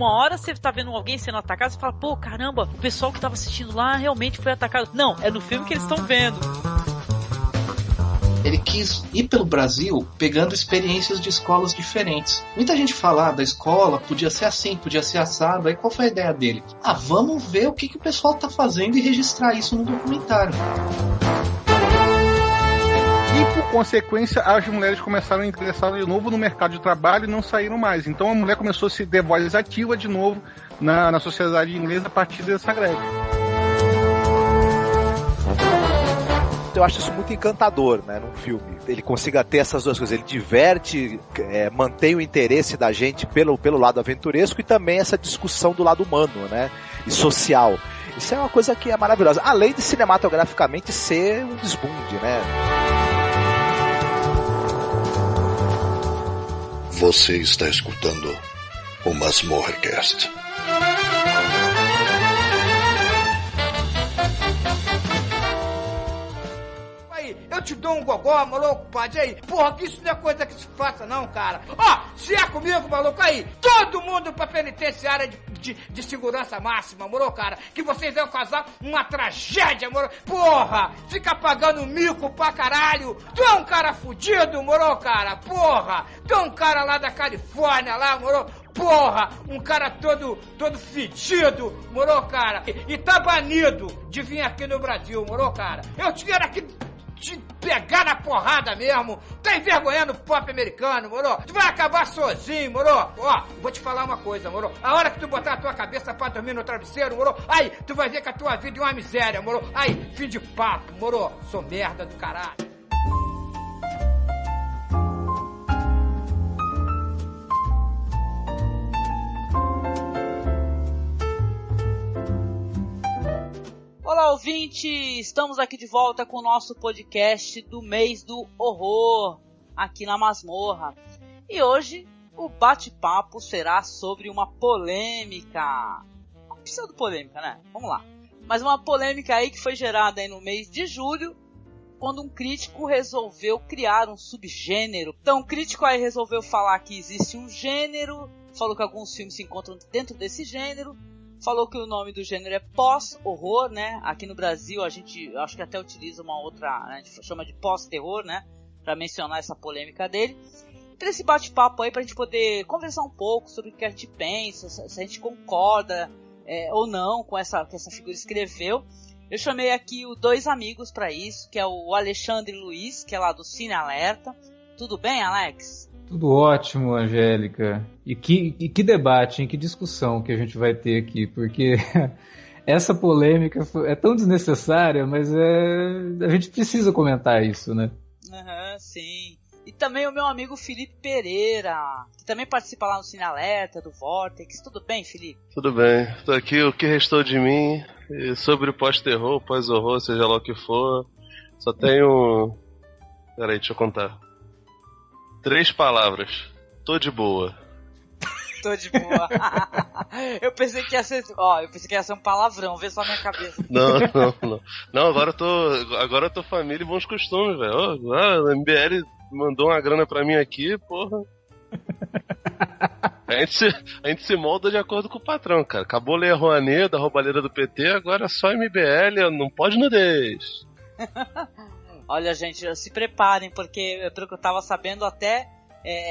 uma hora você tá vendo alguém sendo atacado, você fala, pô, caramba, o pessoal que tava assistindo lá realmente foi atacado. Não, é no filme que eles estão vendo. Ele quis ir pelo Brasil pegando experiências de escolas diferentes. Muita gente fala da escola, podia ser assim, podia ser assado. Aí qual foi a ideia dele? Vamos ver o que o pessoal tá fazendo e registrar isso no documentário. E por consequência, as mulheres começaram a ingressar de novo no mercado de trabalho e não saíram mais. Então a mulher começou a se ter voz ativa de novo na sociedade inglesa a partir dessa greve. Eu acho isso muito encantador, né, num filme. Ele consiga ter essas duas coisas. Ele diverte, mantém o interesse da gente pelo lado aventuresco e também essa discussão do lado humano, né, e social. Isso é uma coisa que é maravilhosa. Além de cinematograficamente ser um desbunde, né. Você está escutando o Masmorracast. Eu te dou um gogó, maluco, pode aí. Porra, que isso não é coisa que se faça não, cara. Ó, se é comigo, maluco, aí, todo mundo pra penitenciária de segurança máxima, moro, cara? Que vocês vão causar uma tragédia, moro? Porra, fica pagando mico pra caralho. Tu é um cara fudido, moro, cara? Porra, tu é um cara lá da Califórnia, lá, moro? Porra, um cara todo fedido, moro, cara? E tá banido de vir aqui no Brasil, moro, cara? Eu te quero aqui te pegar na porrada mesmo. Tá envergonhando o pop americano, moro? Tu vai acabar sozinho, moro? Ó, vou te falar uma coisa, moro? A hora que tu botar a tua cabeça pra dormir no travesseiro, moro? Aí, tu vai ver que a tua vida é uma miséria, moro? Aí, fim de papo, moro? Sou merda do caralho. Olá, ouvinte! Estamos aqui de volta com o nosso podcast do mês do horror, aqui na Masmorra. E hoje o bate-papo será sobre uma polêmica. Uma pseudo-polêmica, né? Vamos lá. Mas uma polêmica aí que foi gerada aí no mês de julho, quando um crítico resolveu criar um subgênero. Então o crítico aí resolveu falar que existe um gênero, falou que alguns filmes se encontram dentro desse gênero, falou que o nome do gênero é pós-horror, né? Aqui no Brasil a gente acho que até utiliza uma outra, né? A gente chama de pós-terror, né? Pra mencionar essa polêmica dele. Para esse bate-papo aí, pra gente poder conversar um pouco sobre o que a gente pensa, se a gente concorda ou não com essa que essa figura escreveu. Eu chamei aqui dois amigos para isso, que é o Alexandre Luiz, que é lá do Cine Alerta. Tudo bem, Alex? Tudo ótimo, Angélica. E que debate, hein? Que discussão que a gente vai ter aqui, porque essa polêmica é tão desnecessária, mas a gente precisa comentar isso, né? Sim. E também o meu amigo Felipe Pereira, que também participa lá no Cine Alerta, do Vortex. Tudo bem, Felipe? Tudo bem. Tô aqui, o que restou de mim, e sobre o pós-terror, pós-horror, seja lá o que for, só tenho... Peraí, deixa eu contar. 3 palavras. Tô de boa. Tô de boa. Eu pensei que ia ser um palavrão, vê só minha cabeça. Não, agora eu tô família e bons costumes, velho. A MBL mandou uma grana pra mim aqui, porra. A gente se molda de acordo com o patrão, cara. Acabou a Lei Rouanet, da roubalheira do PT, agora é só MBL, não pode nudez. Olha, gente, se preparem, porque pelo que eu tava sabendo, até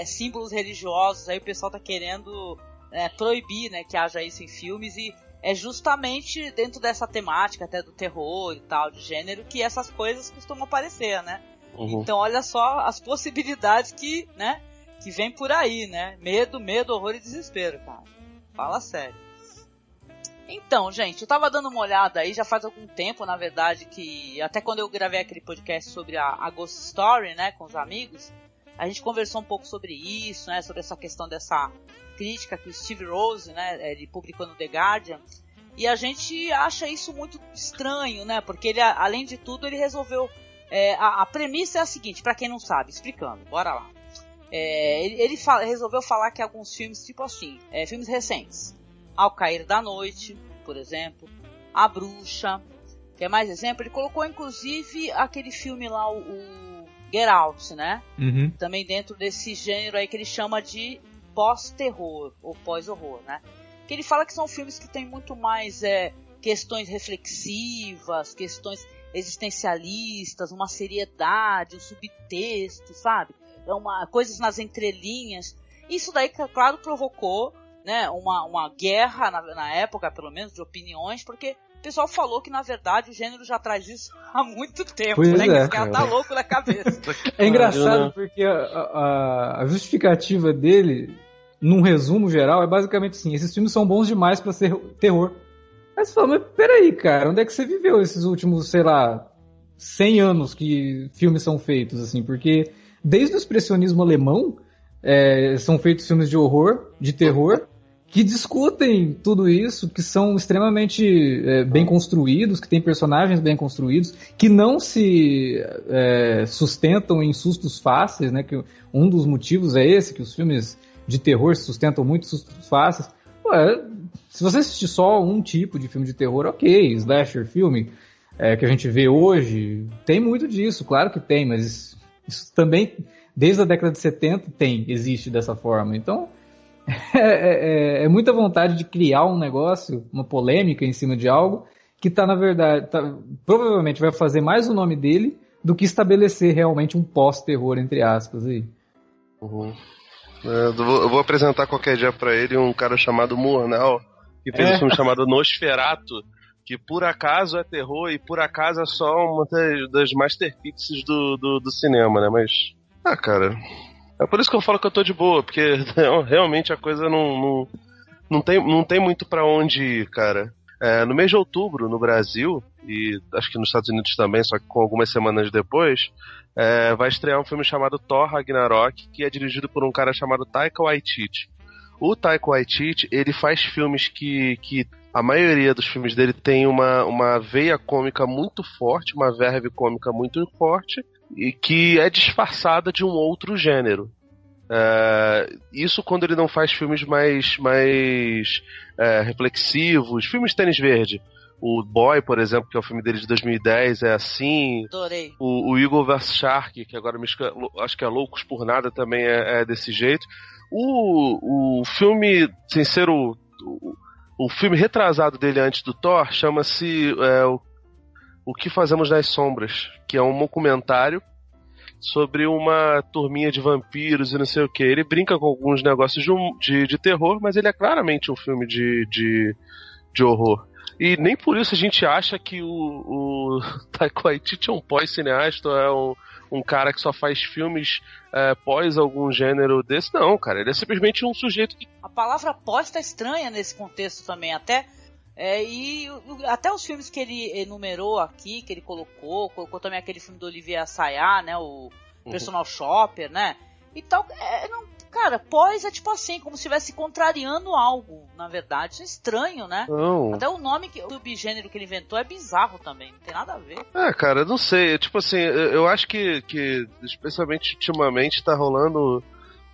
símbolos religiosos, aí o pessoal tá querendo proibir, né, que haja isso em filmes, e é justamente dentro dessa temática, até do terror e tal, de gênero, que essas coisas costumam aparecer, né? Uhum. Então olha só as possibilidades que vem por aí, né? Medo, horror e desespero, cara. Fala sério. Então, gente, eu tava dando uma olhada aí, já faz algum tempo, na verdade, que até quando eu gravei aquele podcast sobre a Ghost Story, né, com os amigos, a gente conversou um pouco sobre isso, né, sobre essa questão dessa crítica que o Steve Rose, né, ele publicou no The Guardian, e a gente acha isso muito estranho, né, porque ele, além de tudo, ele resolveu, a premissa é a seguinte, pra quem não sabe, explicando, bora lá. Ele resolveu falar que alguns filmes, tipo assim, filmes recentes, Ao Cair da Noite, por exemplo, A Bruxa, quer mais exemplo? Ele colocou inclusive aquele filme lá, o Get Out, né? Uhum. Também dentro desse gênero aí que ele chama de pós-terror ou pós-horror, né? que ele fala que são filmes que têm muito mais questões reflexivas, questões existencialistas, uma seriedade, um subtexto, sabe? Coisas nas entrelinhas. Isso daí, claro, provocou, né, uma guerra na época, pelo menos, de opiniões, porque o pessoal falou que, na verdade, o gênero já traz isso há muito tempo, pois né? É, que esse cara tá louco na cabeça. É engraçado porque a justificativa dele, num resumo geral, é basicamente assim: esses filmes são bons demais pra ser terror. Aí você fala, mas peraí, cara, onde é que você viveu esses últimos, sei lá, 100 anos que filmes são feitos, assim? Porque desde o expressionismo alemão, são feitos filmes de horror, de terror, que discutem tudo isso, que são extremamente bem construídos, que têm personagens bem construídos, que não se sustentam em sustos fáceis, né? Que um dos motivos é esse, que os filmes de terror se sustentam muito em sustos fáceis. Se você assistir só um tipo de filme de terror, ok, slasher filme, que a gente vê hoje, tem muito disso, claro que tem, mas isso também, desde a década de 70, existe dessa forma. Então, é muita vontade de criar um negócio, uma polêmica em cima de algo, que na verdade, provavelmente vai fazer mais o nome dele do que estabelecer realmente um pós-terror, entre aspas, aí. Uhum. Eu vou apresentar qualquer dia pra ele um cara chamado Murnau, que fez um filme chamado Nosferatu, que por acaso é terror e por acaso é só uma das masterpieces do cinema, né? Mas, cara, é por isso que eu falo que eu tô de boa, porque realmente a coisa não tem muito pra onde ir, cara. No mês de outubro, no Brasil, e acho que nos Estados Unidos também, só que com algumas semanas depois, vai estrear um filme chamado Thor Ragnarok, que é dirigido por um cara chamado Taika Waititi. O Taika Waititi, ele faz filmes que a maioria dos filmes dele tem uma veia cômica muito forte, uma verve cômica muito forte, e que é disfarçada de um outro gênero. Isso quando ele não faz filmes mais reflexivos, filmes de tênis verde. O Boy, por exemplo, que é o filme dele de 2010, é assim. Adorei. O Eagle vs Shark, que agora acho que é Loucos por Nada, também é desse jeito. O filme, sem ser o filme retrasado dele antes do Thor, chama-se O Que Fazemos nas Sombras, que é um documentário sobre uma turminha de vampiros e não sei o que. Ele brinca com alguns negócios de terror, mas ele é claramente um filme de horror. E nem por isso a gente acha que o Taika Waititi é um pós-cineasta, é um cara que só faz filmes pós algum gênero desse. Não, cara, ele é simplesmente um sujeito que... A palavra pós tá estranha nesse contexto também, até os filmes que ele enumerou aqui, que ele colocou também aquele filme do Olivier Assayas, né, o Personal Shopper, né, e tal, cara, pós é tipo assim, como se estivesse contrariando algo, na verdade, isso é estranho, né? Não. Até o nome, o subgênero que ele inventou é bizarro também, não tem nada a ver. Cara, não sei, tipo assim, eu acho que especialmente ultimamente tá rolando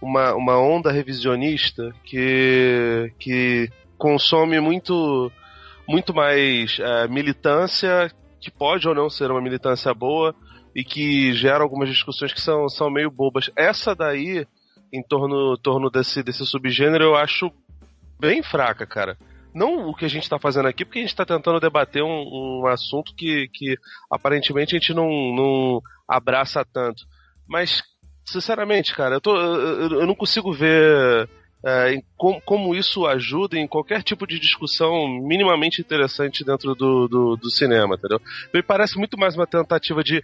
uma onda revisionista que consome muito mais militância, que pode ou não ser uma militância boa, e que gera algumas discussões que são meio bobas. Essa daí, em torno desse subgênero, eu acho bem fraca, cara. Não o que a gente tá fazendo aqui, porque a gente tá tentando debater um assunto que aparentemente a gente não abraça tanto. Mas, sinceramente, cara, eu não consigo ver como isso ajuda em qualquer tipo de discussão minimamente interessante dentro do cinema, entendeu? Me parece muito mais uma tentativa de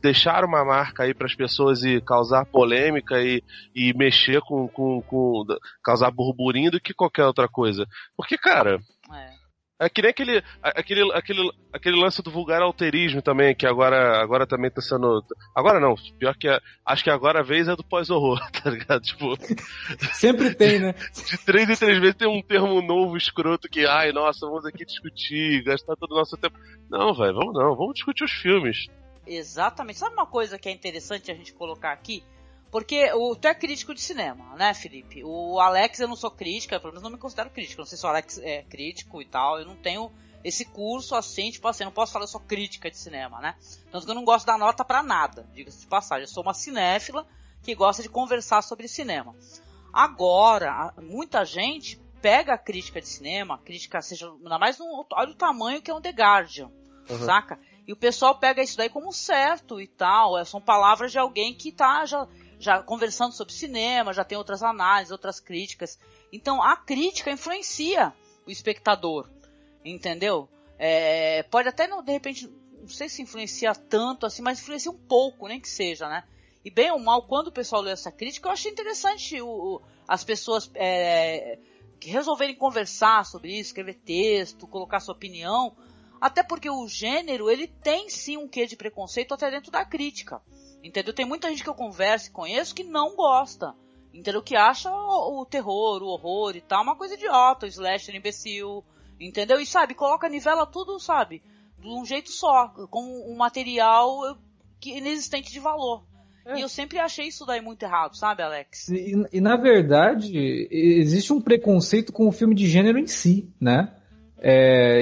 deixar uma marca aí para as pessoas e causar polêmica e mexer com causar burburinho do que qualquer outra coisa. Porque, cara... É que nem aquele lance do vulgar alterismo também, que agora também tá sendo... Agora não, pior que acho que agora a vez é do pós-horror, tá ligado? Tipo... Sempre tem, né? De 3 em 3 vezes tem um termo novo, escroto, que, nossa, vamos aqui discutir, gastar todo o nosso tempo. Não, velho, vamos discutir os filmes. Exatamente. Sabe uma coisa que é interessante a gente colocar aqui? Porque tu é crítico de cinema, né, Felipe? O Alex, eu não sou crítica, pelo menos não me considero crítico. Não sei se o Alex é crítico e tal. Eu não tenho esse curso assim, tipo assim, não posso falar que eu sou crítica de cinema, né? Tanto que eu não gosto de dar nota pra nada, diga-se de passagem. Eu sou uma cinéfila que gosta de conversar sobre cinema. Agora, muita gente pega a crítica de cinema, a crítica, seja, ainda mais olha o tamanho que é um The Guardian, saca? E o pessoal pega isso daí como certo e tal, são palavras de alguém que tá já conversando sobre cinema, já tem outras análises, outras críticas. Então a crítica influencia o espectador, entendeu? Pode até, de repente, não sei se influencia tanto assim, mas influencia um pouco, nem que seja, né? E bem ou mal, quando o pessoal leu essa crítica, eu achei interessante as pessoas que resolverem conversar sobre isso, escrever texto, colocar sua opinião, até porque o gênero, ele tem sim um quê de preconceito até dentro da crítica, entendeu? Tem muita gente que eu converso e conheço que não gosta, entendeu? Que acha o terror, o horror e tal, uma coisa idiota, o slasher imbecil, entendeu? E sabe, nivela tudo, sabe, de um jeito só, com um material inexistente de valor. E eu sempre achei isso daí muito errado, sabe, Alex? E na verdade, existe um preconceito com o filme de gênero em si, né?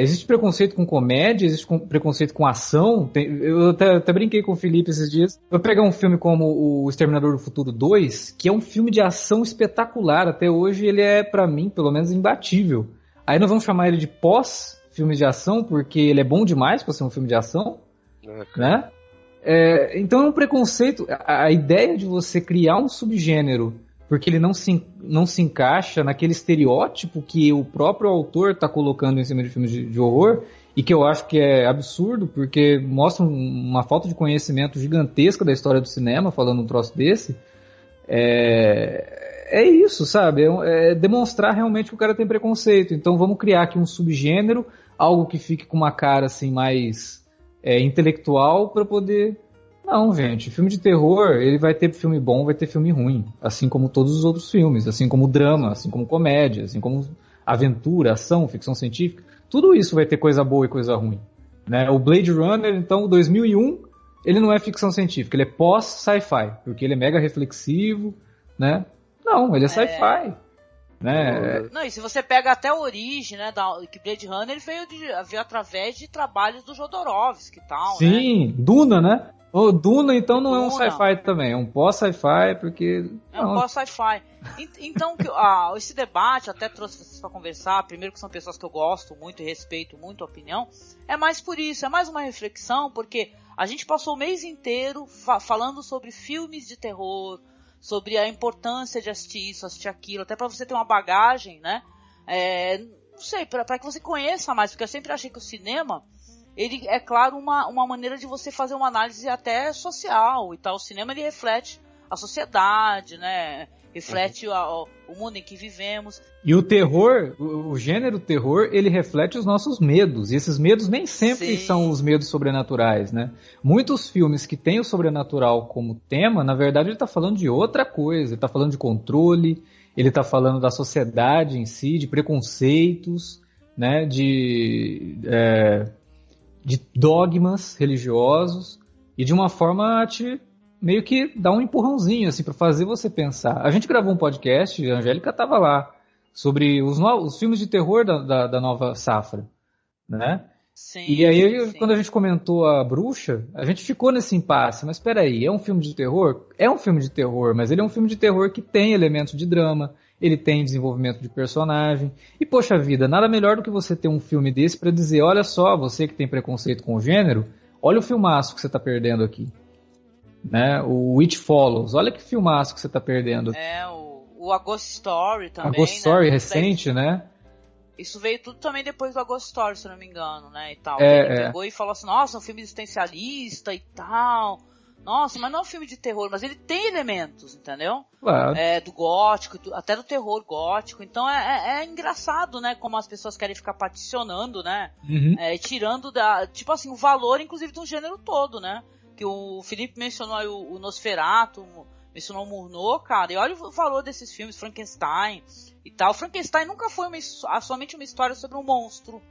Existe preconceito com comédia, existe preconceito com ação. Eu até brinquei com o Felipe esses dias. Eu pegar um filme como O Exterminador do Futuro 2, que é um filme de ação espetacular. Até hoje ele é, pra mim, pelo menos, imbatível. Aí nós vamos chamar ele de pós-filme de ação, porque ele é bom demais pra ser um filme de ação, né? Então é um preconceito. A ideia de você criar um subgênero porque ele não se encaixa naquele estereótipo que o próprio autor está colocando em cima de filmes de horror, e que eu acho que é absurdo, porque mostra uma falta de conhecimento gigantesca da história do cinema, falando um troço desse. É isso, sabe? É demonstrar realmente que o cara tem preconceito. Então vamos criar aqui um subgênero, algo que fique com uma cara assim mais intelectual, para poder... Não, gente, filme de terror, ele vai ter filme bom, vai ter filme ruim, assim como todos os outros filmes, assim como drama, assim como comédia, assim como aventura, ação, ficção científica, tudo isso vai ter coisa boa e coisa ruim, né? O Blade Runner, então, 2001, ele não é ficção científica, ele é pós-sci-fi, porque ele é mega reflexivo, né? Não, ele é sci-fi. Né? Não, e se você pega até a origem, né, que Blade Runner veio através de trabalhos do Jodorowsky e tal, sim, né? Duna, né? O Duna, então, não é um sci-fi também, é um pós-sci-fi, porque... É um pós-sci-fi. Então, esse debate, até trouxe vocês para conversar, primeiro que são pessoas que eu gosto muito e respeito muito a opinião, é mais por isso, é mais uma reflexão, porque a gente passou o mês inteiro falando sobre filmes de terror, sobre a importância de assistir isso, assistir aquilo, até para você ter uma bagagem, né? Não sei, para que você conheça mais, porque eu sempre achei que o cinema... ele é, claro, uma maneira de você fazer uma análise até social e tal. O cinema, ele reflete a sociedade, né? Reflete o mundo em que vivemos. E o terror, o gênero terror, ele reflete os nossos medos. E esses medos nem sempre são os medos sobrenaturais, né? Muitos filmes que têm o sobrenatural como tema, na verdade, ele está falando de outra coisa. Ele está falando de controle, ele está falando da sociedade em si, de preconceitos, né? De dogmas religiosos, e de uma forma te meio que dar um empurrãozinho assim, para fazer você pensar. A gente gravou um podcast, a Angélica estava lá, sobre os filmes de terror da nova safra, né? Sim, e aí, quando a gente comentou A Bruxa, a gente ficou nesse impasse. Mas peraí, é um filme de terror? É um filme de terror, mas ele é um filme de terror que tem elementos de drama, ele tem desenvolvimento de personagem. E, poxa vida, nada melhor do que você ter um filme desse para dizer, olha só, você que tem preconceito com o gênero, olha o filmaço que você tá perdendo aqui. Né? O It Follows, olha que filmaço que você tá perdendo. O A Ghost Story também. A Ghost Story recente, né? Isso veio tudo também depois do A Ghost Story, se eu não me engano, né? E tal. Ele pegou e falou assim, nossa, um filme existencialista e tal... Nossa, mas não é um filme de terror, mas ele tem elementos, entendeu? Claro. Do gótico, até do terror gótico. Então é engraçado, né? Como as pessoas querem ficar paticionando, né? Uhum. Tirando tipo assim, o valor, inclusive, do gênero todo, né? Que o Felipe mencionou aí o Nosferatu, mencionou o Murnau, cara. E olha o valor desses filmes, Frankenstein e tal. Frankenstein nunca foi somente uma história sobre um monstro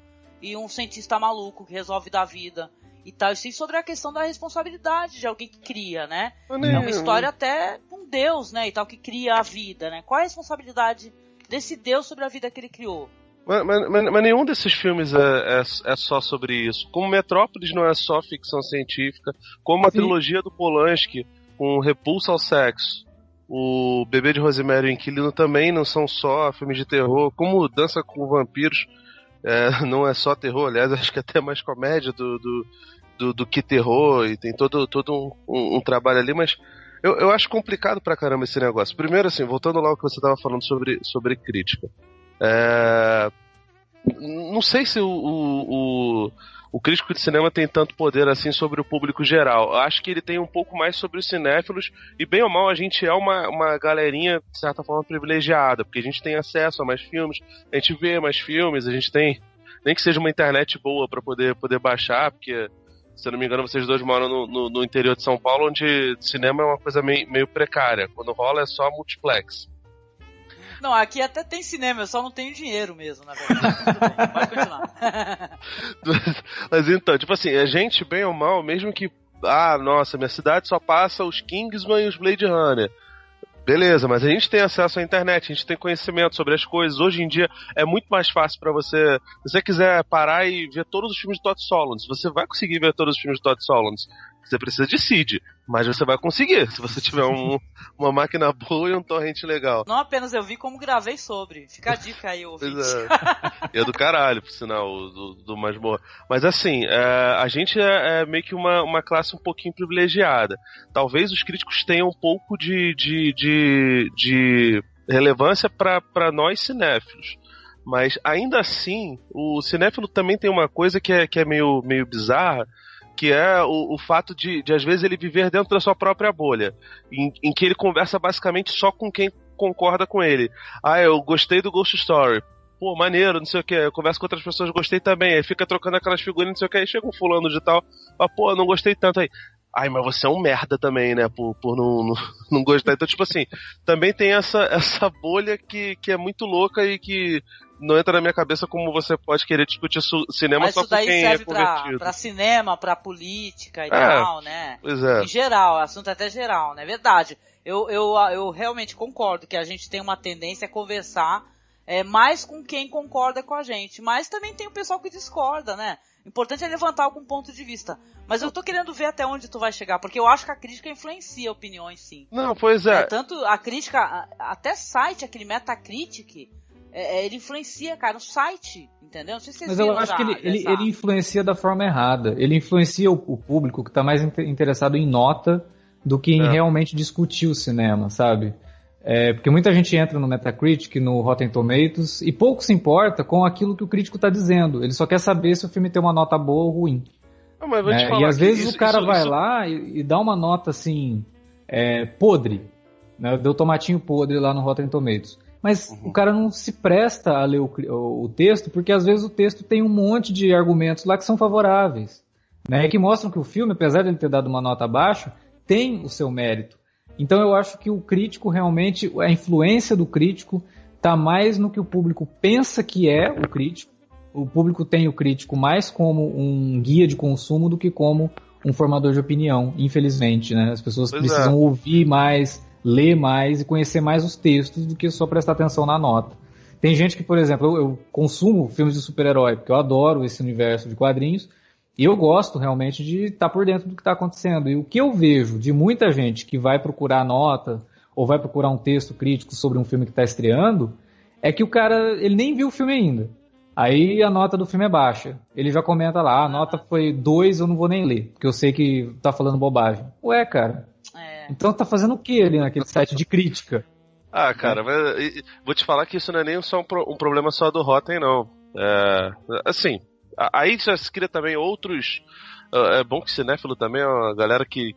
e um cientista maluco que resolve dar vida. E tal, e sim sobre a questão da responsabilidade de alguém que cria, né? É uma história até com Deus, né? E tal, que cria a vida, né? Qual é a responsabilidade desse Deus sobre a vida que ele criou? Mas nenhum desses filmes é só sobre isso. Como Metrópolis não é só ficção científica, como a trilogia do Polanski, com Repulsa ao Sexo, o Bebê de Rosemary e o Inquilino também não são só filmes de terror, como Dança com Vampiros não é só terror, aliás, acho que é até mais comédia do que terror, e tem todo um trabalho ali, mas eu acho complicado pra caramba esse negócio. Primeiro, assim, voltando lá ao que você tava falando sobre crítica. Não sei se o crítico de cinema tem tanto poder assim sobre o público geral. Eu acho que ele tem um pouco mais sobre os cinéfilos, e bem ou mal a gente é uma galerinha, de certa forma, privilegiada, porque a gente tem acesso a mais filmes, a gente vê mais filmes, a gente tem, nem que seja uma internet boa pra poder baixar, porque, se eu não me engano, vocês dois moram no interior de São Paulo, onde cinema é uma coisa meio precária. Quando rola é só multiplex. Não, aqui até tem cinema, eu só não tenho dinheiro mesmo, na verdade. Tudo bem, pode continuar. Mas então, tipo assim, a gente, bem ou mal, mesmo que, nossa, minha cidade só passa os Kingsman e os Blade Runner. Beleza, mas a gente tem acesso à internet, a gente tem conhecimento sobre as coisas. Hoje em dia é muito mais fácil pra você, se você quiser parar e ver todos os filmes de Todd Solondz, você vai conseguir ver todos os filmes de Todd Solondz. Você precisa de seed, mas você vai conseguir, se você tiver uma máquina boa e um torrent legal. Não apenas eu vi, como gravei sobre. Fica a dica aí, ouvinte. E é do caralho, por sinal, do Masmorra. Mas assim, a gente é meio que uma classe um pouquinho privilegiada. Talvez os críticos tenham um pouco de relevância para nós cinéfilos. Mas ainda assim, o cinéfilo também tem uma coisa que é meio bizarra, que é o fato de às vezes ele viver dentro da sua própria bolha, em que ele conversa basicamente só com quem concorda com ele. Eu gostei do Ghost Story. Pô, maneiro, não sei o que. Eu converso com outras pessoas, gostei também. Aí fica trocando aquelas figurinhas, não sei o que. Aí chega um fulano de tal, pô, não gostei tanto. Aí, mas você é um merda também, né? Por não gostar. Então, tipo assim, também tem essa bolha que é muito louca e que não entra na minha cabeça como você pode querer discutir cinema. Mas só isso daí com quem serve é convertido. pra cinema, pra política e tal, né? Pois é. Em geral, o assunto é até geral, né? Verdade. Eu realmente concordo que a gente tem uma tendência a conversar mais com quem concorda com a gente. Mas também tem o pessoal que discorda, né? O importante é levantar algum ponto de vista. Mas eu tô querendo ver até onde tu vai chegar, porque eu acho que a crítica influencia opiniões, sim. Não, pois é. Tanto a crítica, até site, aquele Metacritic, ele influencia, cara, o site, entendeu? Não sei se vocês Mas eu acho que ele influencia da forma errada. Ele influencia o público que tá mais interessado em nota do que em realmente discutir o cinema, sabe? Porque muita gente entra no Metacritic, no Rotten Tomatoes, e pouco se importa com aquilo que o crítico está dizendo. Ele só quer saber se o filme tem uma nota boa ou ruim. Mas vou te falar e às vezes o cara vai lá e dá uma nota assim, podre, né? Deu tomatinho podre lá no Rotten Tomatoes. Mas o cara não se presta a ler o texto, porque às vezes o texto tem um monte de argumentos lá que são favoráveis, né? E que mostram que o filme, apesar de ele ter dado uma nota baixa, tem o seu mérito. Então eu acho que o crítico realmente, a influência do crítico está mais no que o público pensa que é o crítico. O público tem o crítico mais como um guia de consumo do que como um formador de opinião, infelizmente, né? As pessoas precisam ouvir mais, ler mais e conhecer mais os textos do que só prestar atenção na nota. Tem gente que, por exemplo, eu consumo filmes de super-herói, porque eu adoro esse universo de quadrinhos, e eu gosto realmente de estar por dentro do que está acontecendo. E o que eu vejo de muita gente que vai procurar nota ou vai procurar um texto crítico sobre um filme que está estreando, é que o cara, ele nem viu o filme ainda. Aí a nota do filme é baixa. Ele já comenta lá, a nota foi 2, eu não vou nem ler, porque eu sei que tá falando bobagem. Ué, cara. Então tá fazendo o que ali naquele site de crítica? Cara, mas vou te falar que isso não é nem só um problema só do Rotten, não. Assim, aí já se cria também outros... É bom que cinéfilo também é uma galera que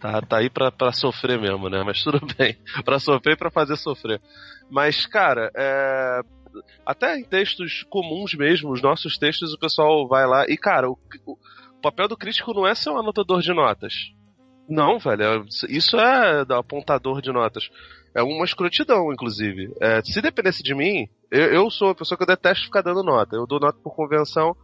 tá aí pra sofrer mesmo, né? Mas tudo bem. Pra sofrer e pra fazer sofrer. Mas, cara, até em textos comuns mesmo, os nossos textos, o pessoal vai lá... E, cara, o papel do crítico não é ser um anotador de notas. Não, velho. Isso é apontador de notas. É uma escrotidão, inclusive. Se dependesse de mim, eu sou uma pessoa que eu detesto ficar dando nota. Eu dou nota por convenção,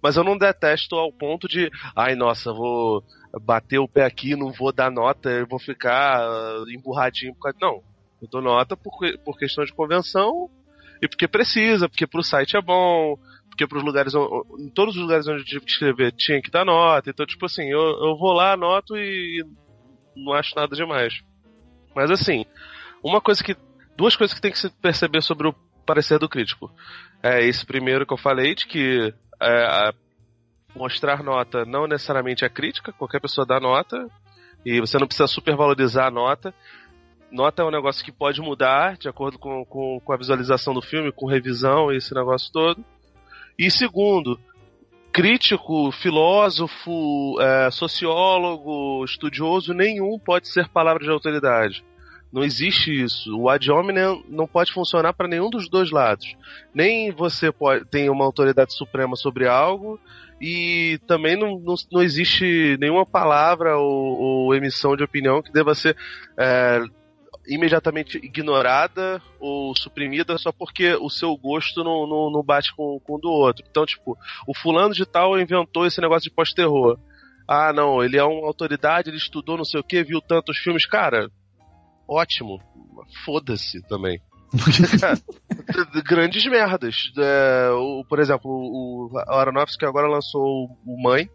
mas eu não detesto ao ponto de... Ai, nossa, vou bater o pé aqui, não vou dar nota, eu vou ficar emburradinho. Não, eu dou nota por questão de convenção e porque precisa, porque pro site é bom, porque pros lugares... Em todos os lugares onde eu tive que escrever tinha que dar nota. Então, tipo assim, eu vou lá, anoto e não acho nada demais. Mas assim, duas coisas que tem que se perceber sobre o parecer do crítico. É esse primeiro que eu falei, de que mostrar nota não necessariamente é crítica, qualquer pessoa dá nota, e você não precisa supervalorizar a nota. Nota é um negócio que pode mudar de acordo com a visualização do filme, com revisão e esse negócio todo. E segundo, crítico, filósofo, sociólogo, estudioso, nenhum pode ser palavra de autoridade. Não existe isso. O ad hominem não pode funcionar para nenhum dos dois lados. Nem você tem uma autoridade suprema sobre algo, e também não existe nenhuma palavra ou emissão de opinião que deva ser imediatamente ignorada ou suprimida só porque o seu gosto não bate com o do outro. Então, tipo, o fulano de tal inventou esse negócio de pós-terror. Ah, não, ele é uma autoridade, ele estudou não sei o que, viu tantos filmes. Cara, ótimo. Foda-se também. Grandes merdas. Por exemplo, o Aronofsky agora lançou o Mãe,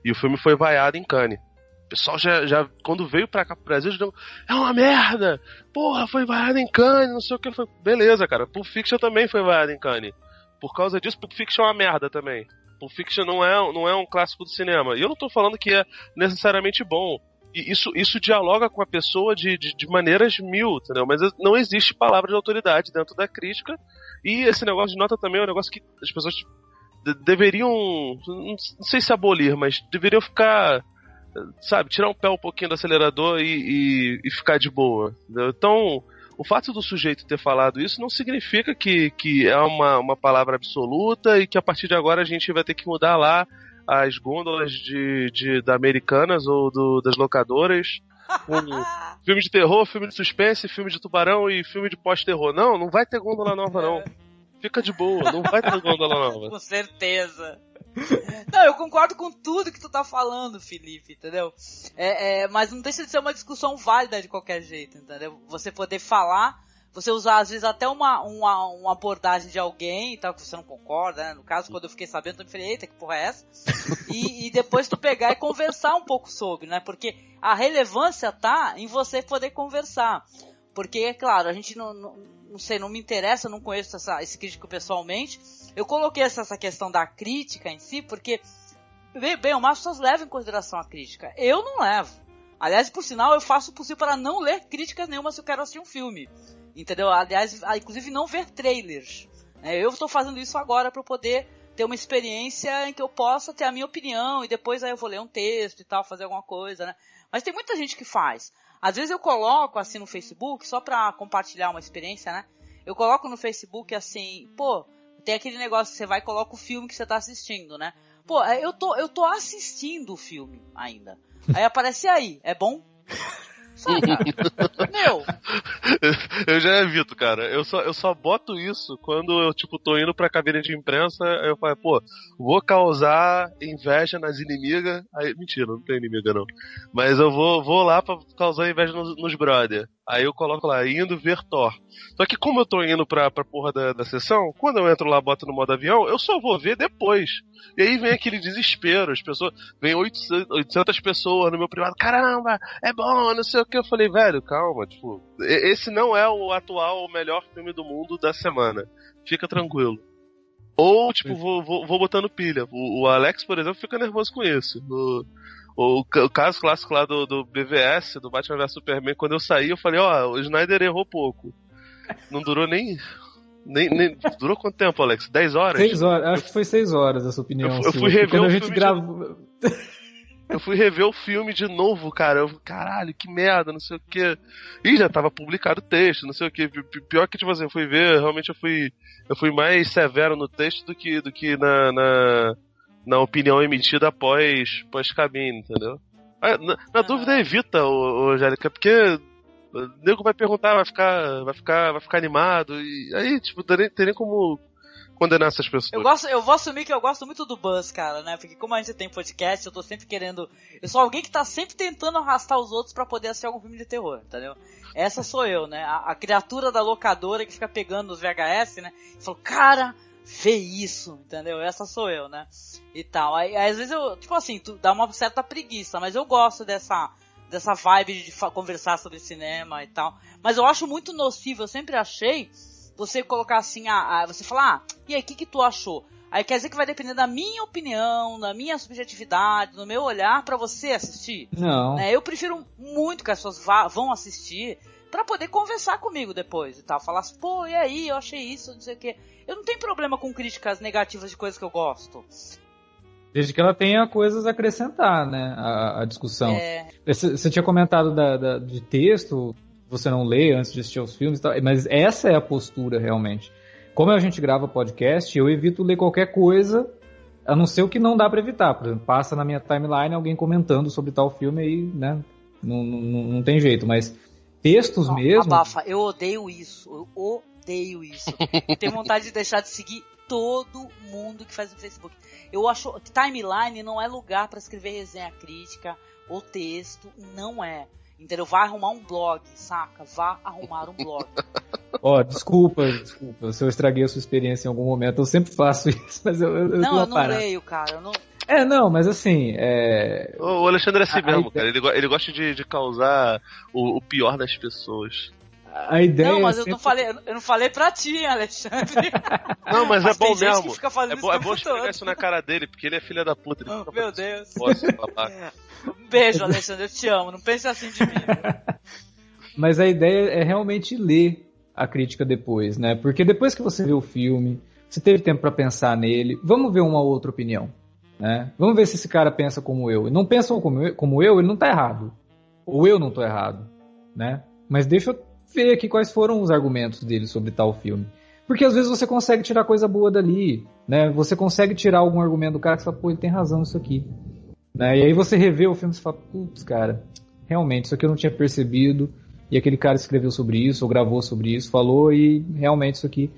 e o filme foi vaiado em Cannes. O pessoal já quando veio pra cá pro Brasil, já deu, é uma merda! Porra, foi vaiado em Cannes, não sei o que. Foi... Beleza, cara. Pulp Fiction também foi vaiado em Cannes. Por causa disso, Pulp Fiction é uma merda também. Pulp Fiction não é um clássico do cinema. E eu não tô falando que é necessariamente bom. E isso dialoga com a pessoa de maneiras mil, entendeu? Mas não existe palavra de autoridade dentro da crítica. E esse negócio de nota também é um negócio que as pessoas deveriam, não sei se abolir, mas deveriam ficar, sabe, tirar um pouquinho do acelerador e ficar de boa, entendeu? Então, o fato do sujeito ter falado isso não significa que é uma palavra absoluta e que a partir de agora a gente vai ter que mudar lá as gôndolas da Americanas ou das locadoras, filme de terror, filme de suspense, filme de tubarão e filme de pós-terror. Não vai ter gôndola nova, não. Fica de boa, não vai ter gôndola nova. Com certeza. Não, eu concordo com tudo que tu tá falando, Felipe, entendeu? Mas não deixa de ser uma discussão válida de qualquer jeito, entendeu? Você poder falar, você usar às vezes até uma abordagem de alguém e tal, que você não concorda, né? No caso, quando eu fiquei sabendo, eu falei, eita, que porra é essa? E depois tu pegar e conversar um pouco sobre, né? Porque a relevância tá em você poder conversar. Porque, é claro, a gente não sei, não me interessa, eu não conheço esse crítico pessoalmente. Eu coloquei essa questão da crítica em si, porque, bem, as pessoas levam em consideração a crítica. Eu não levo. Aliás, por sinal, eu faço o possível para não ler críticas nenhuma se eu quero assistir um filme. Entendeu? Aliás, inclusive não ver trailers. Eu estou fazendo isso agora para poder ter uma experiência em que eu possa ter a minha opinião e depois aí eu vou ler um texto e tal, fazer alguma coisa, né? Mas tem muita gente que faz. Às vezes eu coloco assim no Facebook, só para compartilhar uma experiência, né? Eu coloco no Facebook assim, pô, tem aquele negócio que você vai e coloca o filme que você tá assistindo, né? Pô, eu tô assistindo o filme ainda. Aí aparece aí, é bom? Só, cara. Meu. Eu já evito, cara. Eu só boto isso quando eu, tipo, tô indo pra cabine de imprensa. Aí eu falo, pô, vou causar inveja nas inimigas. Aí, mentira, não tem inimiga não. Mas eu vou lá pra causar inveja nos brother. Aí eu coloco lá, indo ver Thor. Só que como eu tô indo pra porra da sessão, quando eu entro lá, boto no modo avião, eu só vou ver depois. E aí vem aquele desespero, as pessoas, vem 800 pessoas no meu privado, caramba, é bom, não sei o que. Eu falei, velho, calma, tipo, esse não é o atual, o melhor filme do mundo da semana. Fica tranquilo. Ou, tipo, vou botando pilha. O Alex, por exemplo, fica nervoso com isso. O caso clássico lá do BVS, do Batman vs Superman, quando eu saí, eu falei, o Snyder errou pouco. Não durou nem durou quanto tempo, Alex? 10 horas? 6 horas, acho que foi 6 horas essa opinião. Eu fui rever quando o a gente filme gravou. Eu fui rever o filme de novo, cara. Caralho, que merda, não sei o que. E já tava publicado o texto, não sei o que. Pior que, tipo assim, eu fui ver, realmente eu fui mais severo no texto do que na opinião emitida após cabine, entendeu? Na dúvida, evita, Angélica, porque o nego vai perguntar, vai ficar animado, e aí, tipo, tem nem como condenar essas pessoas. Eu vou assumir que eu gosto muito do Buzz, cara, né? Porque como a gente tem podcast, eu tô sempre querendo... Eu sou alguém que tá sempre tentando arrastar os outros pra poder assistir algum filme de terror, entendeu? Essa sou eu, né? A criatura da locadora que fica pegando os VHS, né? E fala, cara, vê isso, entendeu? Essa sou eu, né? E tal. Aí às vezes eu, tipo assim, dá uma certa preguiça, mas eu gosto dessa dessa vibe de conversar sobre cinema e tal. Mas eu acho muito nocivo, eu sempre achei, você colocar assim, você falar, e aí, o que tu achou? Aí quer dizer que vai depender da minha opinião, da minha subjetividade, do meu olhar pra você assistir? Não. Eu prefiro muito que as pessoas vão assistir pra poder conversar comigo depois e tal. Falar assim, pô, e aí, eu achei isso, não sei o quê. Eu não tenho problema com críticas negativas de coisas que eu gosto. Desde que ela tenha coisas a acrescentar, né, a discussão. Você tinha comentado de texto, você não lê antes de assistir aos filmes e tal, mas essa é a postura realmente. Como a gente grava podcast, eu evito ler qualquer coisa, a não ser o que não dá pra evitar. Por exemplo, passa na minha timeline alguém comentando sobre tal filme aí, né? Não tem jeito, mas textos mesmo... Abafa, eu odeio isso. Tenho vontade de deixar de seguir todo mundo que faz no Facebook. Eu acho que timeline não é lugar pra escrever resenha crítica ou texto, não é. Entendeu? Vai arrumar um blog, saca? Vá arrumar um blog. Desculpa se eu estraguei a sua experiência em algum momento. Eu sempre faço isso, mas eu não leio, cara. Eu não... não, mas assim... O Alexandre é assim mesmo, cara. Ele gosta de causar o pior das pessoas. A ideia não, mas eu não falei pra ti, Alexandre. Não, mas é bom mesmo. É bom esfregar isso na cara dele, porque ele é filho da puta. Meu Deus. Um beijo, Alexandre, eu te amo. Não pense assim de mim. Mas a ideia é realmente ler a crítica depois, né? Porque depois que você vê o filme, você teve tempo pra pensar nele, vamos ver uma outra opinião, né? Vamos ver se esse cara pensa como eu. Não pensam como eu, ele não tá errado. Ou eu não tô errado, né? Mas deixa eu ver aqui quais foram os argumentos dele sobre tal filme. Porque às vezes você consegue tirar coisa boa dali, né? Você consegue tirar algum argumento do cara que você fala, pô, ele tem razão nisso aqui. Né? E aí você revê o filme e fala, putz, cara, realmente, isso aqui eu não tinha percebido, e aquele cara escreveu sobre isso, ou gravou sobre isso, falou, e realmente isso aqui...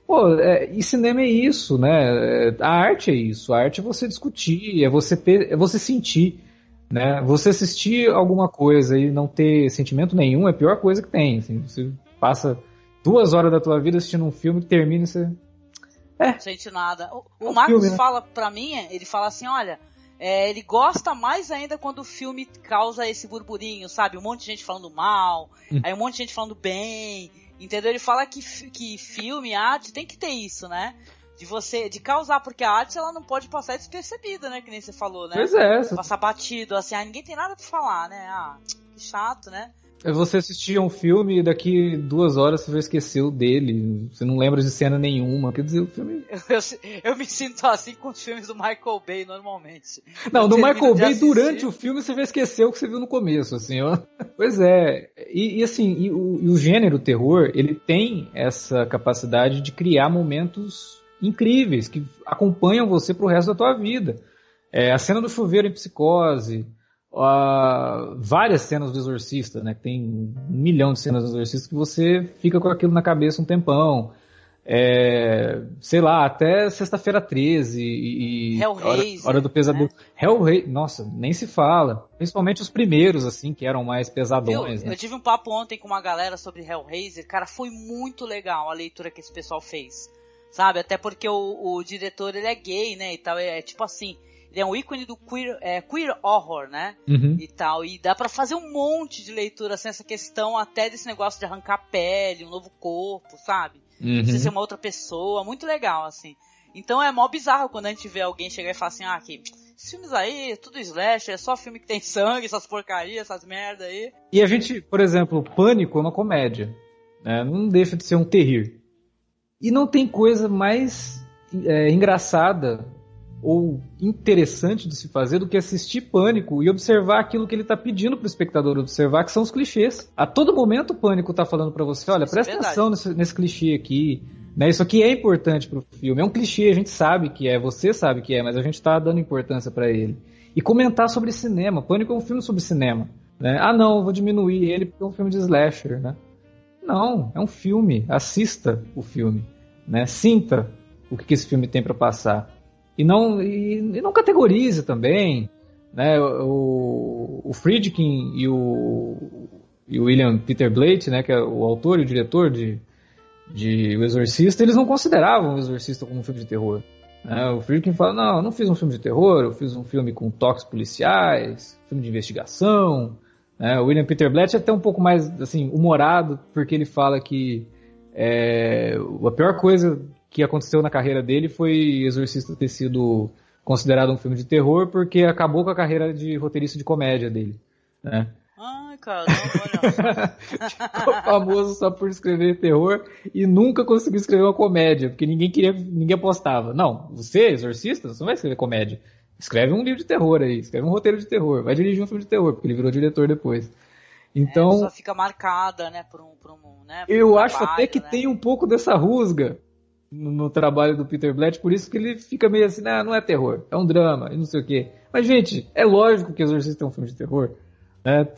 Pô, e cinema é isso, né? A arte é isso, a arte é você discutir, é você sentir, né? Você assistir alguma coisa e não ter sentimento nenhum é a pior coisa que tem, assim, você passa 2 horas da tua vida assistindo um filme, termina e você... Não sente nada. O Marcos filme, né? Fala pra mim, ele fala assim, olha... ele gosta mais ainda quando o filme causa esse burburinho, sabe? Um monte de gente falando mal, aí um monte de gente falando bem, entendeu? Ele fala que filme, arte, tem que ter isso, né? De causar, porque a arte ela não pode passar despercebida, né? Que nem você falou, né? Pois é. Passar batido, assim, ninguém tem nada pra falar, né? Que chato, né? Você assistia um filme e daqui 2 horas você já esqueceu dele. Você não lembra de cena nenhuma. Quer dizer, o filme... Eu me sinto assim com os filmes do Michael Bay, normalmente. Não, do Michael Bay, durante o filme, você já esqueceu o que você viu no começo, assim, ó. Pois é. E assim, o gênero terror, ele tem essa capacidade de criar momentos incríveis, que acompanham você pro resto da tua vida. A cena do chuveiro em Psicose... várias cenas do Exorcista, né? Tem 1 milhão de cenas do Exorcista que você fica com aquilo na cabeça um tempão. Sei lá, até Sexta-feira 13 e Hellraiser, Hora do Pesadelo. Né? Hellraiser, nossa, nem se fala. Principalmente os primeiros, assim, que eram mais pesadões. Eu tive um papo ontem com uma galera sobre Hellraiser. Cara, foi muito legal a leitura que esse pessoal fez. Sabe? Até porque o diretor, ele é gay, né? E tal, tipo assim... Ele é um ícone do queer horror, né? Uhum. E tal. E dá pra fazer um monte de leitura, assim, essa questão até desse negócio de arrancar pele, um novo corpo, sabe? Uhum. Você ser uma outra pessoa. Muito legal, assim. Então é mó bizarro quando a gente vê alguém chegar e falar assim, que esses filmes aí, tudo slasher, é só filme que tem sangue, essas porcarias, essas merda aí. E a gente, por exemplo, Pânico é uma comédia. Né? Não deixa de ser um terrir. E não tem coisa mais engraçada ou interessante de se fazer do que assistir Pânico e observar aquilo que ele tá pedindo pro espectador observar, que são os clichês. A todo momento o Pânico tá falando pra você, olha, presta atenção nesse clichê aqui, né? Isso aqui é importante pro filme, é um clichê, a gente sabe que é, você sabe que é, mas a gente tá dando importância pra ele. E comentar sobre cinema, Pânico é um filme sobre cinema, né? Não, vou diminuir ele porque é um filme de slasher, né? Não, é um filme, assista o filme, né? Sinta o que esse filme tem pra passar. E não categorize também, né? O Friedkin e o William Peter Blatty, né? Que é o autor e o diretor de O Exorcista, eles não consideravam O Exorcista como um filme de terror. Né? O Friedkin fala, eu não fiz um filme de terror, eu fiz um filme com toques policiais, filme de investigação, O William Peter Blatty é até um pouco mais assim, humorado, porque ele fala que a pior coisa que aconteceu na carreira dele foi Exorcista ter sido considerado um filme de terror, porque acabou com a carreira de roteirista de comédia dele, né? Ai, caramba, olha. Ficou famoso só por escrever terror e nunca conseguiu escrever uma comédia, porque ninguém apostava. Não, você, exorcista, você não vai escrever comédia. Escreve um livro de terror aí, escreve um roteiro de terror, vai dirigir um filme de terror, porque ele virou diretor depois. Então, só fica marcada, né, por um né, por eu um acho trabalho, até que né? tem um pouco dessa rusga no trabalho do Peter Blatty, por isso que ele fica meio assim, não é terror, é um drama, e não sei o quê. Mas, gente, é lógico que Exorcista é um filme de terror.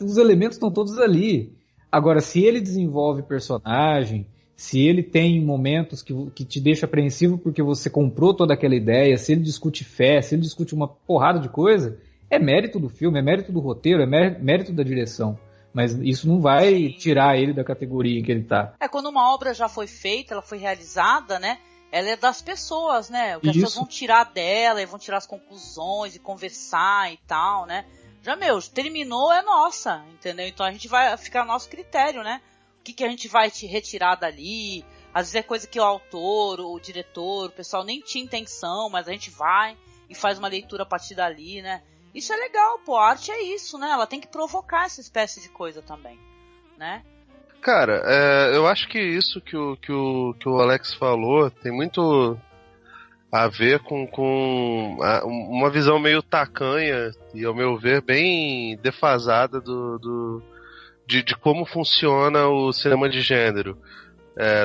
Os elementos estão todos ali. Agora, se ele desenvolve personagem, se ele tem momentos que te deixa apreensivo porque você comprou toda aquela ideia, se ele discute fé, se ele discute uma porrada de coisa, é mérito do filme, é mérito do roteiro, é mérito da direção. Mas isso não vai tirar ele da categoria em que ele tá. Quando uma obra já foi feita, ela foi realizada, né? Ela é das pessoas, né? O que as pessoas vão tirar dela, e vão tirar as conclusões e conversar e tal, né? Já, terminou é nossa, entendeu? Então a gente vai ficar a nosso critério, né? O que a gente vai te retirar dali? Às vezes é coisa que o autor, o diretor, o pessoal nem tinha intenção, mas a gente vai e faz uma leitura a partir dali, né? Isso é legal, pô, a arte é isso, né? Ela tem que provocar essa espécie de coisa também, né? Cara, eu acho que isso que o Alex falou tem muito a ver com uma visão meio tacanha e, ao meu ver, bem defasada de como funciona o cinema de gênero.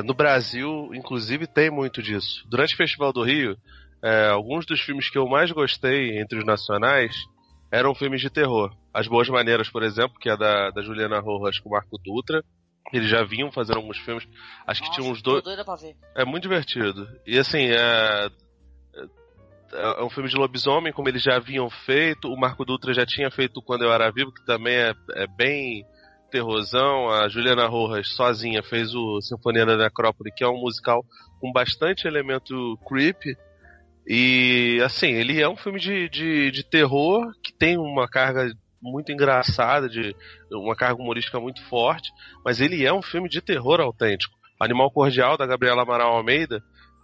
No Brasil, inclusive, tem muito disso. Durante o Festival do Rio, alguns dos filmes que eu mais gostei entre os nacionais eram filmes de terror. As Boas Maneiras, por exemplo, que é da Juliana Rojas com o Marco Dutra. Eles já vinham fazendo alguns filmes. Acho que tinha uns dois. Tô doida pra ver. É muito divertido. E assim, é um filme de lobisomem, como eles já haviam feito. O Marco Dutra já tinha feito Quando Eu Era Vivo, que também é bem terrorzão. A Juliana Rojas, sozinha, fez o Sinfonia da Necrópole, que é um musical com bastante elemento creepy. E, assim, ele é um filme de terror que tem uma carga muito engraçada, uma carga humorística muito forte, mas ele é um filme de terror autêntico. Animal Cordial, da Gabriela Amaral Almeida,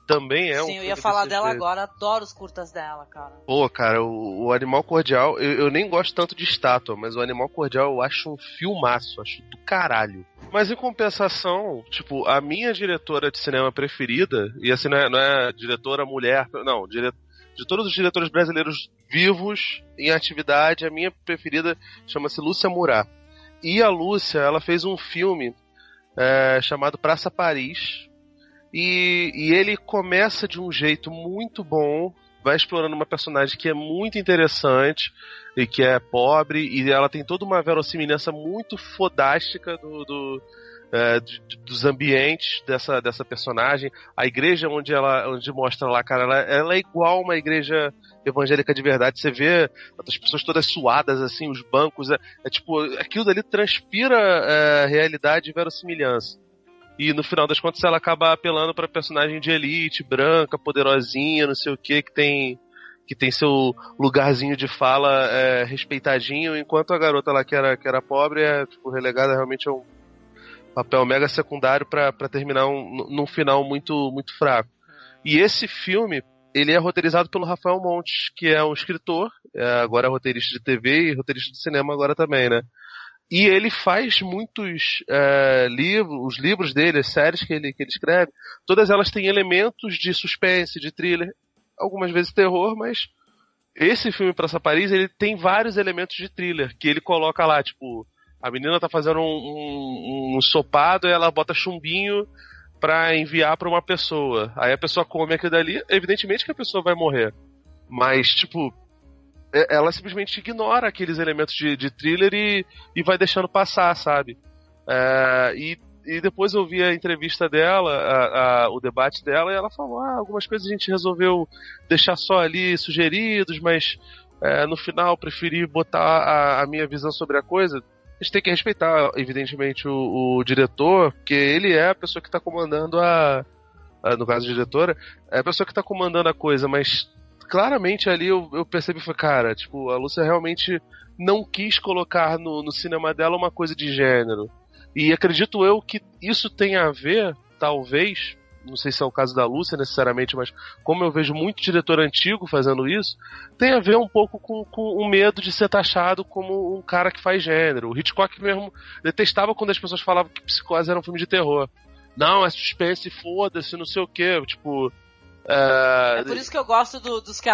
também é um filme. Sim, eu ia falar dela agora, adoro os curtas dela, cara. Pô, cara, o Animal Cordial, eu nem gosto tanto de estátua, mas o Animal Cordial eu acho um filmaço, acho do caralho. Mas em compensação, tipo, a minha diretora de cinema preferida, e assim, não é diretora mulher, não, de todos os diretores brasileiros vivos em atividade, a minha preferida chama-se Lúcia Murat. E a Lúcia, ela fez um filme chamado Praça Paris, e ele começa de um jeito muito bom, vai explorando uma personagem que é muito interessante e que é pobre, e ela tem toda uma verossimilhança muito fodástica dos ambientes dessa personagem. A igreja onde mostra lá, cara, ela é igual uma igreja evangélica de verdade. Você vê as pessoas todas suadas, assim, os bancos, tipo, aquilo dali transpira realidade e verossimilhança. E no final das contas ela acaba apelando pra personagem de elite, branca, poderosinha, não sei o que tem seu lugarzinho de fala respeitadinho, enquanto a garota lá que era pobre tipo, relegada realmente a um papel mega secundário pra terminar num final muito, muito fraco. E esse filme, ele é roteirizado pelo Rafael Montes, que é um escritor, agora é roteirista de TV e roteirista de cinema agora também, né? E ele faz muitos livros, os livros dele, as séries que ele escreve, todas elas têm elementos de suspense, de thriller, algumas vezes terror, mas esse filme Praça Paris, ele tem vários elementos de thriller, que ele coloca lá, tipo, a menina tá fazendo um ensopado e ela bota chumbinho pra enviar pra uma pessoa. Aí a pessoa come aquilo dali, evidentemente que a pessoa vai morrer. Mas, tipo, ela simplesmente ignora aqueles elementos de thriller e vai deixando passar, sabe? E depois eu vi a entrevista dela, o debate dela, e ela falou, algumas coisas a gente resolveu deixar só ali sugeridos, mas no final preferi botar a minha visão sobre a coisa. A gente tem que respeitar, evidentemente, o diretor, porque ele é a pessoa que está comandando no caso a diretora, é a pessoa que está comandando a coisa, mas claramente ali eu percebi, cara, tipo, a Lúcia realmente não quis colocar no cinema dela uma coisa de gênero. E acredito eu que isso tem a ver, talvez, não sei se é o caso da Lúcia necessariamente, mas como eu vejo muito diretor antigo fazendo isso, tem a ver um pouco com o medo de ser taxado como um cara que faz gênero. O Hitchcock mesmo detestava quando as pessoas falavam que Psicose era um filme de terror. Não, é suspense, foda-se, não sei o quê, tipo... É por isso que eu gosto dos que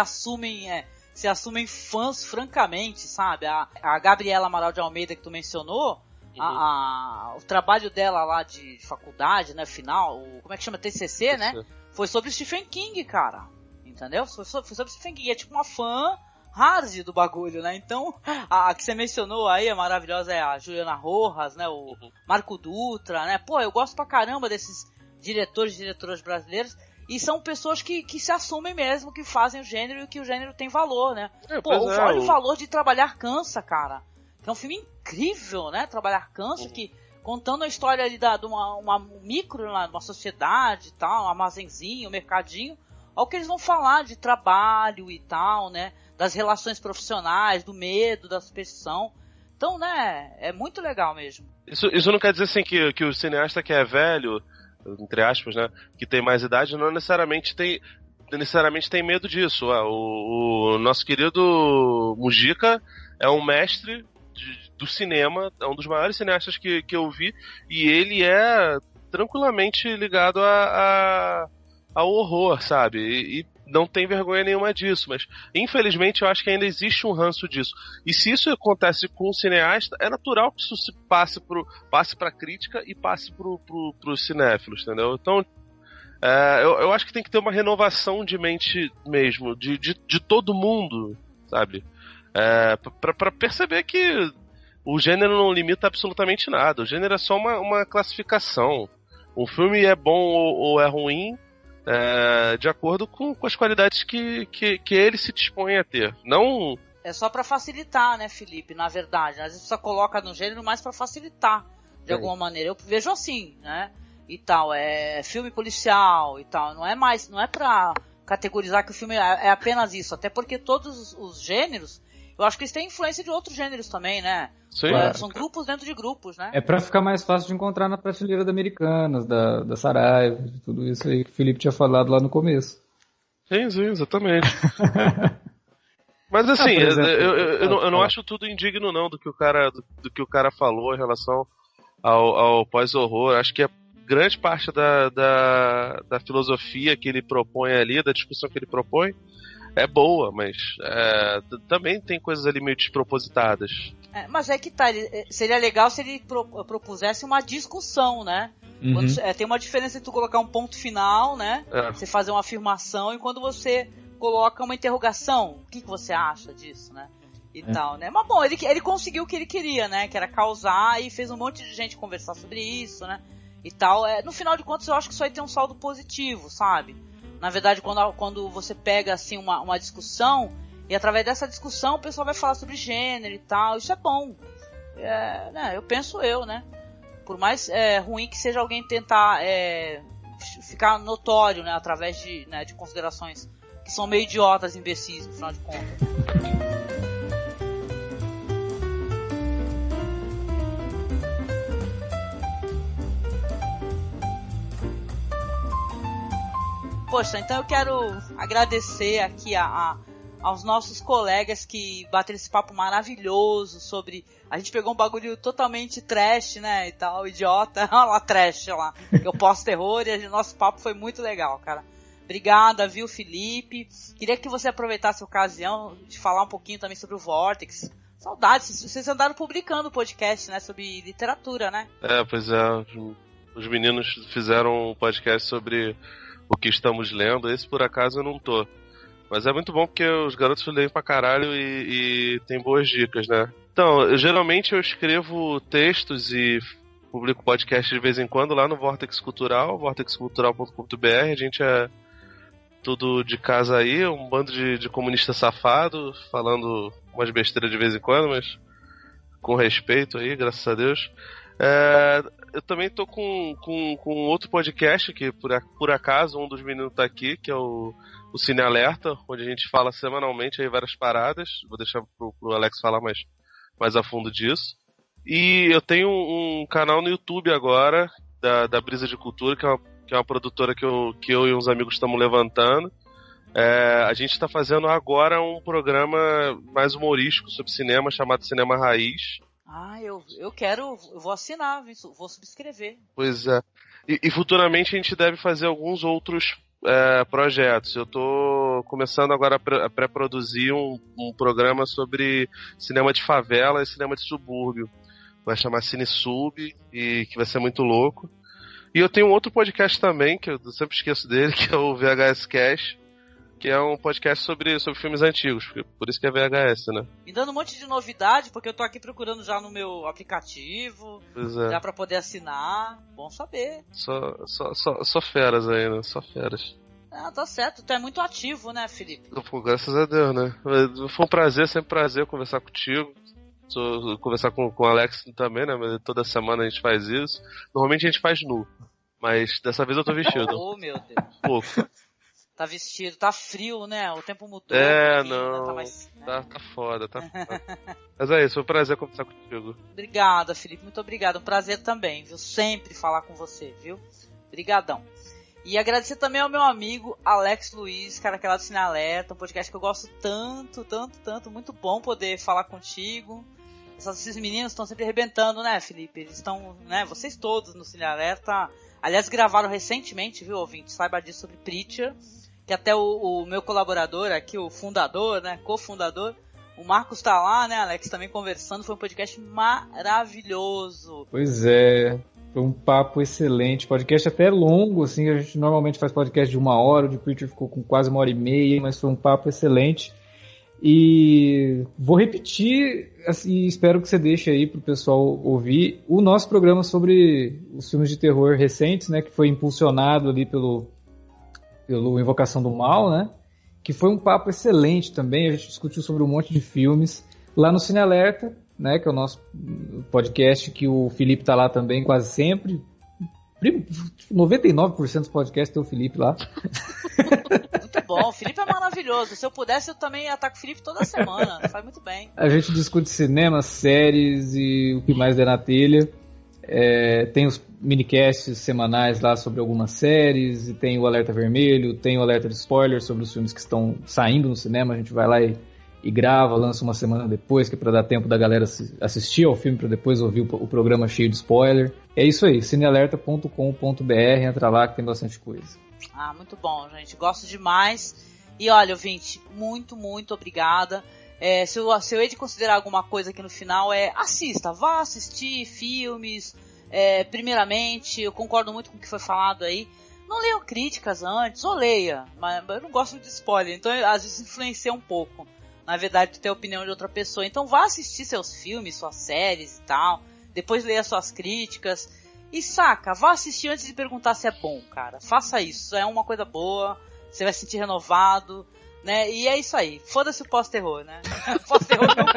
se assumem fãs francamente, sabe? A Gabriela Amaral de Almeida que tu mencionou, o trabalho dela lá de faculdade, né, final, como é que chama? TCC, né? Foi sobre Stephen King, cara. Entendeu? Foi sobre Stephen King. É tipo uma fã hard do bagulho, né? Então, a que você mencionou aí, a maravilhosa é a Juliana Rojas, né? O Marco Dutra, né? Pô, eu gosto pra caramba desses diretores e diretoras brasileiros. E são pessoas que se assumem mesmo, que fazem o gênero e que o gênero tem valor, né? Olha o valor de Trabalhar Cansa, cara. Que é um filme incrível, né? Trabalhar Cansa, que contando a história ali de uma micro, uma sociedade e tal, um armazenzinho, um mercadinho. Olha o que eles vão falar de trabalho e tal, né? Das relações profissionais, do medo, da superstição. Então, né? É muito legal mesmo. Isso não quer dizer assim que o cineasta que é velho, entre aspas, né, que tem mais idade, não necessariamente tem medo disso. O nosso querido Mujica é um mestre do cinema, é um dos maiores cineastas que eu vi, e ele é tranquilamente ligado ao horror, sabe? E não tem vergonha nenhuma disso, mas infelizmente eu acho que ainda existe um ranço disso. E se isso acontece com um cineasta, é natural que isso se passe pra crítica e passe pros cinéfilos, entendeu? Então, eu acho que tem que ter uma renovação de mente mesmo, de todo mundo, sabe? Pra perceber que o gênero não limita absolutamente nada. O gênero é só uma classificação. Um filme é bom ou é ruim de acordo com as qualidades que ele se dispõe a ter. Não... É só pra facilitar, né, Felipe? Na verdade, às vezes você coloca no gênero mais pra facilitar, de alguma maneira. Eu vejo assim, né? E tal, é filme policial e tal. Não é pra categorizar que o filme é apenas isso. Até porque todos os gêneros, eu acho que eles têm influência de outros gêneros também, né? Sim. São grupos dentro de grupos, né? É pra ficar mais fácil de encontrar na prateleira da Americanas, da Saraiva, de tudo isso aí que o Felipe tinha falado lá no começo. Sim, exatamente. Mas assim, eu não acho tudo indigno não do que o cara falou em relação ao pós-horror. Acho que a grande parte da filosofia que ele propõe ali, da discussão que ele propõe, é boa, mas também tem coisas ali meio despropositadas. Mas é que tá, seria legal se ele propusesse uma discussão, né? Quando, tem uma diferença entre tu colocar um ponto final, né? Você fazer uma afirmação, e quando você coloca uma interrogação, o que você acha disso, né? E tal, né? Mas bom, ele conseguiu o que ele queria, né? Que era causar, e fez um monte de gente conversar sobre isso, né? E tal. No final de contas, eu acho que isso aí tem um saldo positivo, sabe? Na verdade, quando você pega assim uma discussão, e através dessa discussão o pessoal vai falar sobre gênero e tal, isso é bom. Né, eu penso né? Por mais ruim que seja alguém tentar ficar notório, né, através de considerações que são meio idiotas, imbecis, no final de contas. Poxa, então eu quero agradecer aqui aos nossos colegas que bateram esse papo maravilhoso sobre... A gente pegou um bagulho totalmente trash, né, e tal, idiota. Olha lá, trash, lá. Eu posto terror e o nosso papo foi muito legal, cara. Obrigada, viu, Felipe? Queria que você aproveitasse a ocasião de falar um pouquinho também sobre o Vortex. Saudades, vocês andaram publicando o podcast, né, sobre literatura, né? Pois é. Os meninos fizeram um podcast sobre o que estamos lendo. Esse, por acaso, eu não tô. Mas é muito bom porque os garotos leem pra caralho e tem boas dicas, né? Então, geralmente eu escrevo textos e publico podcast de vez em quando lá no Vortex Cultural, vortexcultural.com.br. A gente é tudo de casa aí, um bando de comunista safado, falando umas besteiras de vez em quando, mas com respeito aí, graças a Deus. Eu também tô com outro podcast que por acaso um dos meninos tá aqui, que é o Cine Alerta, onde a gente fala semanalmente aí várias paradas. Vou deixar pro Alex falar, mas mais a fundo disso. E eu tenho um canal no YouTube agora, da Brisa de Cultura, que é uma produtora que eu e uns amigos estamos levantando. A gente está fazendo agora um programa mais humorístico sobre cinema, chamado Cinema Raiz. Eu vou assinar, vou subscrever. Pois é. E futuramente a gente deve fazer alguns outros projetos. Eu tô começando agora a pré-produzir um programa sobre cinema de favela e cinema de subúrbio. Vai chamar Cine Sub, e que vai ser muito louco. E eu tenho um outro podcast também, que eu sempre esqueço dele, que é o VHS Cash, que é um podcast sobre filmes antigos, por isso que é VHS, né? Me dando um monte de novidade, porque eu tô aqui procurando já no meu aplicativo, já pra poder assinar. Bom saber. Só feras aí, né? Só feras. Tá certo. Tu é muito ativo, né, Felipe? Pô, graças a Deus, né? Foi um prazer, sempre prazer conversar contigo. Conversar com o Alex também, né? Toda semana a gente faz isso. Normalmente a gente faz nu, mas dessa vez eu tô vestido. Oh, meu Deus. Pouco. Tá vestido, tá frio, né? O tempo mudou. Não. Tá mais, né? Tá foda. Mas é isso, foi um prazer conversar contigo. Obrigada, Felipe, muito obrigado. Um prazer também, viu? Sempre falar com você, viu? Obrigadão. E agradecer também ao meu amigo Alex Luiz, cara, que é lá do Cine Alerta, um podcast que eu gosto tanto, muito bom poder falar contigo. Esses meninos estão sempre arrebentando, né, Felipe? Eles estão, né, vocês todos no Cine Alerta. Aliás, gravaram recentemente, viu, ouvinte? Saiba disso, sobre Preacher, que até o meu colaborador aqui, o fundador, né, cofundador, o Marcos tá lá, né, Alex, também conversando. Foi um podcast maravilhoso. Pois é, foi um papo excelente. Podcast até longo, assim, a gente normalmente faz podcast de 1 hora, o de Preacher ficou com quase 1h30, mas foi um papo excelente. E vou repetir, assim, espero que você deixe aí pro pessoal ouvir o nosso programa sobre os filmes de terror recentes, né, que foi impulsionado ali pelo Invocação do Mal, né, que foi um papo excelente também. A gente discutiu sobre um monte de filmes lá no Cine Alerta, né, que é o nosso podcast, que o Felipe tá lá também quase sempre. 99% dos podcasts tem o Felipe lá. Muito bom, o Felipe é maravilhoso. Se eu pudesse, eu também ia estar com o Felipe toda semana. Faz muito bem. A gente discute cinema, séries e o que mais der na telha. Tem os minicasts semanais lá sobre algumas séries, e tem o Alerta Vermelho, tem o Alerta de Spoiler sobre os filmes que estão saindo no cinema. A gente vai lá e grava, lança uma semana depois, que é pra dar tempo da galera assistir ao filme, pra depois ouvir o programa cheio de spoiler. É isso aí, cinealerta.com.br, entra lá que tem bastante coisa. Muito bom, gente, gosto demais. E olha, ouvinte, muito obrigada. Se eu hei de considerar alguma coisa aqui no final, assista, vá assistir filmes. Primeiramente, eu concordo muito com o que foi falado aí. Não leiam críticas antes, ou leia, mas eu não gosto de spoiler, então às vezes influencia um pouco, na verdade, ter a opinião de outra pessoa. Então vá assistir seus filmes, suas séries e tal, depois leia suas críticas. E saca, vá assistir antes de perguntar se é bom, cara. Faça isso, é uma coisa boa, você vai se sentir renovado, né? E é isso aí, foda-se o pós-terror, né? Pós-terror é meu cu,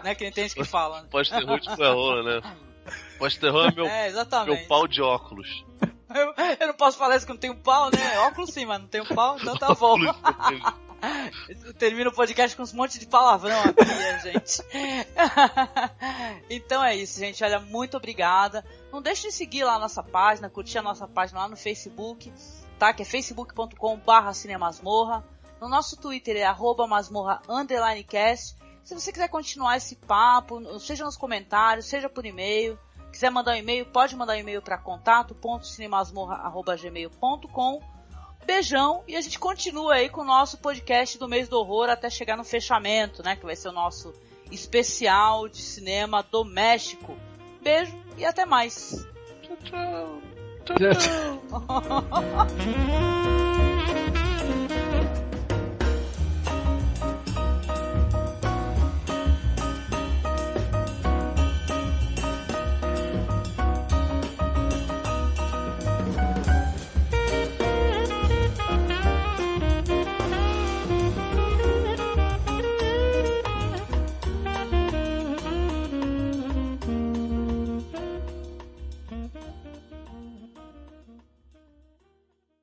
né? Que tem gente que fala. Né? Pós-terror de terror, né? Pós-terror é meu pau de óculos. Eu não posso falar isso que não tenho pau, né? Óculos sim, mas não tenho pau, então tá bom. Termina o podcast com um monte de palavrão aqui, gente. Então é isso, gente. Olha, muito obrigada. Não deixe de seguir lá a nossa página, curtir a nossa página lá no Facebook, tá? Que é facebook.com/cinemasmorra. No nosso Twitter é @masmorra_cast. Se você quiser continuar esse papo, seja nos comentários, seja por e-mail. Quiser mandar um e-mail, pode mandar um e-mail para contato.cinemasmorra@gmail.com. Beijão, e a gente continua aí com o nosso podcast do mês do horror até chegar no fechamento, né? Que vai ser o nosso especial de cinema doméstico. Beijo e até mais. Tchau.